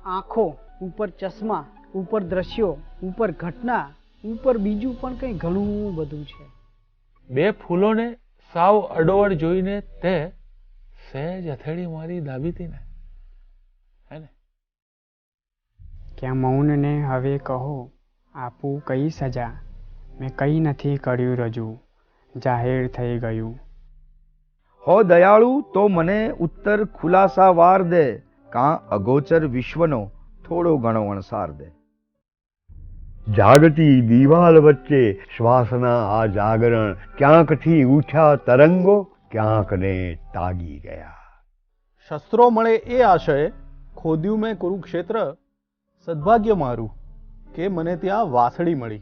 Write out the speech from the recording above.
આંખો, ઉપર ચશ્મા, ઉપર દ્રશ્યો, ઉપર ઘટના, ઉપર બીજું પણ કંઈ ઘણું બધું છે. બે ફૂલોને સાવ અડોઅડ જોઈને તે સહેજ હથેળી મારી દાબી હતી ને, હે ને? ક્યાં મૌનને હવે કહો, આપું કઈ સજા? મેં કંઈ નથી કર્યું રજૂ, જાહેર થઈ ગયું. હો દયાળુ, તો મને ઉત્તર ખુલાસાવાર દે, કાં અગોચર વિશ્વનો થોડો ઘણો અણસાર દે. જાગતી દીવાલ વચ્ચે શ્વાસના આ જાગરણ, ક્યાંકથી ઉઠ્યા તરંગો, ક્યાંકને તાગી ગયા. શસ્ત્રો મળે એ આશયે ખોદ્યું મેં કુરુક્ષેત્ર. સદભાગ્ય મારું કે મને ત્યાં વાસળી મળી.